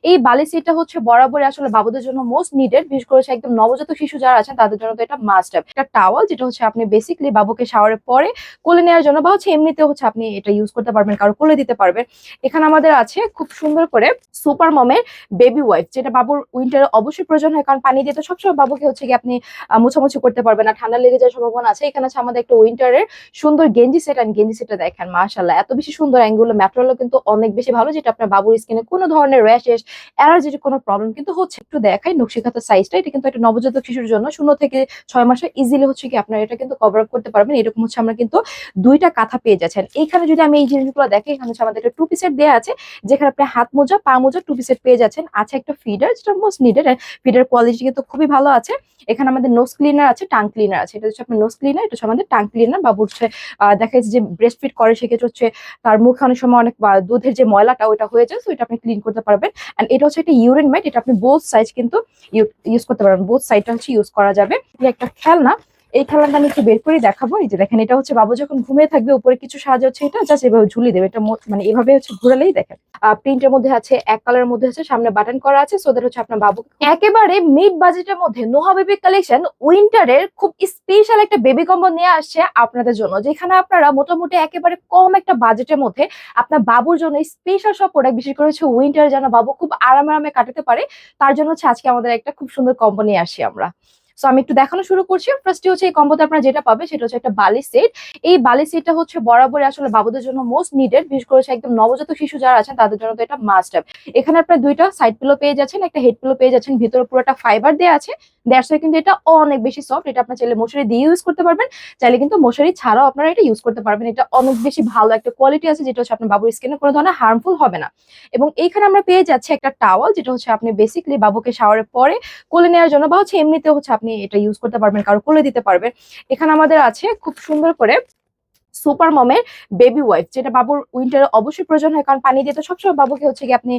এই বালি সিটটা হচ্ছে বরাবরই আসলে বাবুদের জন্য মোস্ট নিডেড, বিশেষ করে হচ্ছে একদম নবজাতক শিশু যারা আছেন তাদের জন্য তো এটা মাস্ট হ্যাভ। একটা টাওয়াল যেটা হচ্ছে আপনি বেসিক্যালি বাবুকে শাওয়ারের পরে কোলে নেওয়ার জন্য বা হচ্ছে এমনিতেও হচ্ছে আপনি এটা ইউজ করতে পারবেন, কারো কোলে দিতে পারবেন। এখানে আমাদের আছে খুব সুন্দর করে সুপার মমের বেবি ওয়াইপ, যেটা বাবুর উইন্টারে অবশ্যই প্রয়োজন হয়, কারণ পানি দিয়ে তো সবসময় বাবুকে হচ্ছে কি আপনি মোছামুছি করতে পারবেন না, ঠান্ডা লেগে যাওয়ার সম্ভাবনা আছে। এখানে আছে আমাদের একটা উইন্টারের সুন্দর গেঞ্জি সেট, এন্ড গেঞ্জি সেটটা দেখেন মাশাআল্লাহ এত বেশি সুন্দর, অ্যাঙ্গুলো ম্যাটেরিয়ালও কিন্তু অনেক বেশি ভালো, যেটা আপনার বাবুর স্কিনে কোনো ধরনের র্যাশেস অ্যালার্জির কোনো প্রবলেম কিন্তু হচ্ছে। একটু দেখাই নকশিকাঁথার সাইজটা, এটা কিন্তু একটা নবজাতক শিশুর জন্য 0 থেকে 6 মাসে ইজিলি হচ্ছে কি আপনারা এটা কিন্তু কভার আপ করতে পারবেন। এরকম হচ্ছে আমরা কিন্তু দুইটা কাঁথা পেয়ে যাচ্ছেন। এইখানে যদি আমি এই জিনিসগুলো দেখি, এখানে হচ্ছে আমাদের একটা টু পিসের দেওয়া আছে, যেখানে আপনি হাত মোজা পা মোজা টু পিসের পেয়ে যাচ্ছেন। আছে একটা ফিডার, যেটা মোস্ট নিডেড, ফিডার কোয়ালিটি কিন্তু খুবই ভালো আছে। এখানে আমাদের নোজ ক্লিনার আছে, টাং ক্লিনার আছে। এটা হচ্ছে আপনার নোজ ক্লিনার, এটা হচ্ছে আমাদের টাং ক্লিনার। বাবু হচ্ছে দেখা যাচ্ছে যে ব্রেস্ট ফিড করে, সেক্ষেত্রে হচ্ছে তার মুখে অনেক সময় অনেক দুধের যে ময়লাটা ওটা হয়ে যায়, তো এটা আপনি ক্লিন করতে পারবেন। এন্ড এটা হচ্ছে একটা ইউরিন ম্যাট, এটা আপনি বোথ সাইজ কিন্তু ইউজ করতে পারবেন, বোথ সাইডটা হচ্ছে ইউজ করা যাবে। একটা খেলনা, এই খেলনাটা আমি একটু বের করে দেখাবো। এই যে দেখেন, এটা হচ্ছে বাবু যখন ঘুমিয়ে থাকবে উপরে কিছু সাহায্য হচ্ছে, এটা জাস্ট এভাবে ঝুলিয়ে দেবে, এটা মানে এভাবে হচ্ছে ঘুরালেই দেখেন প্রিন্টের মধ্যে আছে, এক কালারের মধ্যে আছে, সামনে বাটন করা আছে, সো দ্যাট হচ্ছে আপনার বাবু একেবারে মিড বাজেটের মধ্যে নোহা বেবি কালেকশন উইন্টারের খুব স্পেশাল একটা বেবি কম্বো নিয়ে আসছে আপনাদের জন্য, যেখানে আপনারা মোটামুটি একেবারে কম একটা বাজেটের মধ্যে আপনার বাবুর জন্য স্পেশাল সব প্রোডাক্ট, বিশেষ করে হচ্ছে উইন্টার যেন বাবু খুব আরামে কাটাতে পারে, তার জন্য হচ্ছে আজকে আমাদের একটা খুব সুন্দর কম্বো নিয়ে আসি আমরা। সো আমি একটু দেখানো শুরু করছি। ফার্স্টে হচ্ছে এই কম্বোতে আপনারা যেটা পাবে সেটা হচ্ছে একটা বালি সেট। এই বালি সেটটা হচ্ছে বরাবরই আসলে বাবুদের জন্য মোস্ট নিডেড, বিশেষ করে হচ্ছে একদম নবজাতক শিশু যারা আছেন তাদের জন্য তো এটা মাস্ট হ্যাভ। এখানে আপনার দুইটা সাইড পিলো পেয়ে যাচ্ছেন, একটা হেড পিলো পেয়ে যাচ্ছেন, ভিতরে পুরোটা ফাইবার দেওয়া আছে। দ্যাটস ওয়াই কিন্তু এটা অনেক বেশি সফট। এটা আপনার চাইলে মশারি দিয়ে ইউজ করতে পারবেন, চাইলে কিন্তু মশারি ছাড়াও আপনারা এটা ইউজ করতে পারবেন। এটা অনেক বেশি ভালো একটা কোয়ালিটি আছে, যেটা হচ্ছে আপনার বাবুর স্কিনে কোনো ধরনের হার্মফুল হবে না। এবং এইখানে আমরা পেয়ে যাচ্ছি একটা টাওয়াল, যেটা হচ্ছে আপনি বেসিক্যালি বাবুকে শাওয়ারের পরে কোলে নেওয়ার জন্য বা হচ্ছে এমনিতে হচ্ছে আপনি এটা ইউজ করতে পারবেন, কারো কোলে দিতে পারবেন। এখানে আমাদের আছে খুব সুন্দর করে সুপার মমের বেবি ওয়াইপ, যেটা বাবুর উইন্টারে অবশ্যই প্রয়োজন হয়, কারণ পানি দিয়ে তো সবসময় বাবুকে হচ্ছে কি আপনি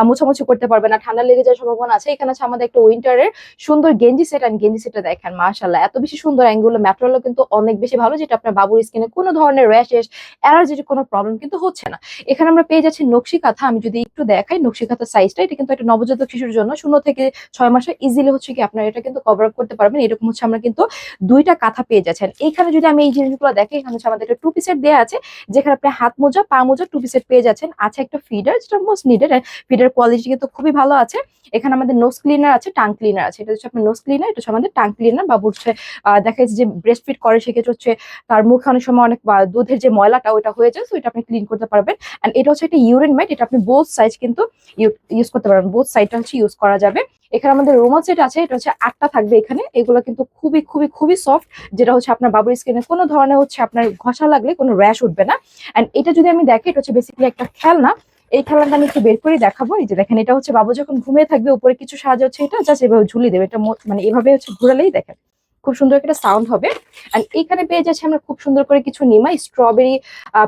মোছামুছি করতে পারবেন না, ঠান্ডা লেগে যাওয়ার সম্ভাবনা আছে। এখানে আছে আমাদের একটা উইন্টারের সুন্দর গেঞ্জি সেট, এন্ড গেঞ্জি সেটটা দেখেন মাশাআল্লাহ এত বেশি সুন্দর, অ্যাঙ্গুলো ম্যাটেরিয়ালও কিন্তু অনেক বেশি ভালো, যেটা আপনার বাবুর স্কিনে কোনো ধরনের র্যাশেস অ্যালার্জির কোনো প্রবলেম কিন্তু হচ্ছে না। এখানে আমরা পেয়ে যাচ্ছি নকশি কাঁথা, আমি যদি একটু দেখাই নকশি কাঁথার সাইজটা, এটা কিন্তু একটা নবজাতক শিশুর জন্য 0 থেকে 6 মাসে ইজিলি হচ্ছে কি আপনারা এটা কিন্তু কভার আপ করতে পারবেন। এরকম হচ্ছে আমরা কিন্তু দুইটা কাঁথা পেয়ে যাচ্ছেন। এইখানে যদি আমি এই জিনিসগুলো দেখি, এখানে হচ্ছে আমাদের একটা টু পিসের দেওয়া আছে, যেখানে আপনি হাত মোজা পা মোজা টু পিসের পেয়ে যাচ্ছেন। আছে একটা ফিডার, যেটা মোস্ট নিডেড, ফিডার কোয়ালিটি কিন্তু খুবই ভালো আছে। এখানে আমাদের নোজ ক্লিনার আছে, টাং ক্লিনার আছে। এটা হচ্ছে আপনার নোজ ক্লিনার, এটা হচ্ছে আমাদের টাং ক্লিনার। বাবু হচ্ছে দেখা যাচ্ছে যে ব্রেস্ট ফিড করে, সেক্ষেত্রে হচ্ছে তার মুখে অনেক সময় অনেক দুধের যে ময়লাটা ওটা হয়ে যায়, তো এটা আপনি ক্লিন করতে পারবেন। এন্ড এটা হচ্ছে একটা ইউরিন ম্যাট, এটা আপনি বোথ সাইজ কিন্তু ইউজ করতে পারবেন, বোথ সাইডটা হচ্ছে ইউজ করা যাবে। এখানে আমাদের রুমাল সেট আছে, এটা হচ্ছে 8টা থাকবে এখানে। এগুলো কিন্তু খুবই খুবই খুবই সফট, যেটা হচ্ছে আপনার বাবুর স্কিনে কোনো ধরনের হচ্ছে আপনার ঘষা লাগলে কোনো র্যাশ উঠবে না। এন্ড এটা যদি আমি দেখি, এটা হচ্ছে বেসিক্যালি একটা খেলনা। এই খেলনাটা আমি একটু বের করে দেখাবো। এই যে দেখেন, এটা হচ্ছে বাবু যখন ঘুমিয়ে থাকবে উপরে কিছু সাহায্য হচ্ছে, এটা জাস্ট এভাবে ঝুলিয়ে দেবে, এটা মানে এভাবে হচ্ছে ঘুরালেই দেখেন খুব সুন্দর একটা সাউন্ড হবে। এন্ড এখানে পেয়ে যাচ্ছে আমরা খুব সুন্দর করে কিছু নিমা স্ট্রবেরি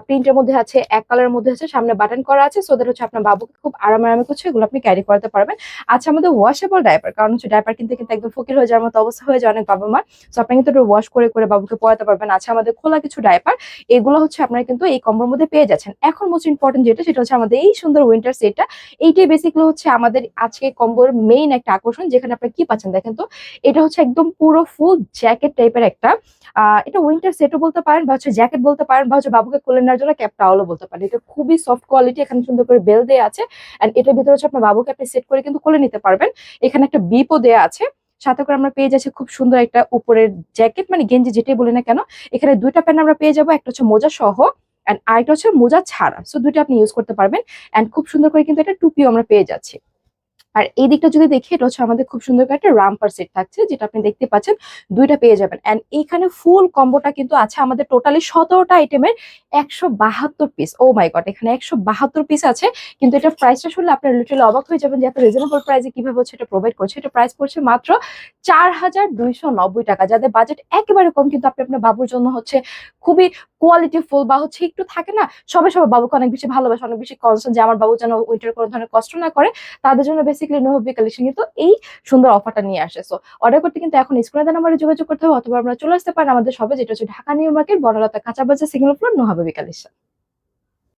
প্রিন্টের মধ্যে আছে, এক কালারের মধ্যে আছে, সামনে বাটন করা আছে, সো দ্যাট হচ্ছে আপনার বাবুকে খুব আরামে করছে এগুলো আপনি ক্যারি করতে পারবেন। আচ্ছা, আমাদের ওয়াশেবল ডাইপার, কারণ হচ্ছে ডাইপার কিনতে কিন্তু একদম ফকির হয়ে যাওয়ার মতো অবস্থা হয়ে যায় অনেক বাবা মার, সো আপনি কিন্তু একটু ওয়াশ করে বাবুকে পরাতে পারবেন। আচ্ছা, আমাদের খোলা কিছু ডাইপার, এগুলো হচ্ছে আপনারা কিন্তু এই কম্বোর মধ্যে পেয়ে যাচ্ছেন। এখন মোস্ট ইম্পর্টেন্ট যেটা, সেটা হচ্ছে আমাদের এই সুন্দর উইন্টার সেটটা। এইটাই বেসিক্যালি হচ্ছে আমাদের আজকে কম্বোর মেইন একটা আকর্ষণ, যেখানে আপনি কি পাচ্ছেন দেখেন তো। এটা হচ্ছে একদম পুরো ফুল জ্যাকেট টাইপের একটা এটা উইন্টার সেটও বলতে পারেন, বা হচ্ছে জ্যাকেট বলতে পারেন, বা হচ্ছে বাবুকে কোলে নেওয়ার জন্য ক্যাপ টাওয়ালও বলতে পারেন। এটা খুবই সফট কোয়ালিটি, এখানে সুন্দর করে বেল দেওয়া আছে। এন্ড এটার ভিতরে হচ্ছে আপনার বাবুকে আপনি সেট করে কিন্তু কোলে নিতে পারবেন। এখানে একটা বিপও দেওয়া আছে, সাথে করে আমরা পেয়ে যাচ্ছি খুব সুন্দর একটা উপরের জ্যাকেট, মানে গেঞ্জি যেটাই বলি না কেন। এখানে দুইটা প্যান্ট আমরা পেয়ে যাবো, একটা হচ্ছে মোজা সহ এন্ড আরেকটা হচ্ছে মোজা ছাড়া, সো দুইটা আপনি ইউজ করতে পারবেন। এন্ড খুব সুন্দর করে কিন্তু একটা টুপিও আমরা পেয়ে যাচ্ছি। আর এই দিকটা যদি দেখি, এটা হচ্ছে আমাদের খুব সুন্দর করে একটা রামপার সেট থাকছে, যেটা আপনি দেখতে পাচ্ছেন দুইটা পেয়ে যাবেন। এন্ড এইখানে ফুল কম্বোটা কিন্তু আছে আমাদের টোটালি 17টা আইটেমের 172 পিস। ও মাই গড, এখানে 172 পিস আছে। কিন্তু এটা প্রাইসটা শুনলে আপনার লিটারালি অবাক হয়ে যাবেন যে এত রিজনেবল প্রাইসে কিভাবে হচ্ছে এটা প্রোভাইড করছে। এটা প্রাইস পড়ছে মাত্র 4290 টাকা। যাদের বাজেট একেবারে কম, কিন্তু আপনি আপনার বাবুর জন্য হচ্ছে খুবই কোয়ালিটিফুল, বা হচ্ছে একটু থাকে না সবাই সবার বাবুকে অনেক বেশি ভালোবাসে, অনেক বেশি কনসার্ন যে আমার বাবু যেন উইন্টার কোনো ধরনের কষ্ট না করে, তাদের জন্য বেসিক্যালি নোহবি কালেকশন কিন্তু এই সুন্দর অফারটা নিয়ে আসে। সো অর্ডার করতে কিন্তু এখন স্ক্রিনে দেওয়া নাম্বারে যোগাযোগ করতে হবে, অথবা আমরা চলে আসতে পারেন আমাদের শপে, যেটা হচ্ছে ঢাকা নিউ মার্কেট, বনলতা কাঁচা বাজার, সিগন্যাল ফ্লোর, নোহবি কালেকশন।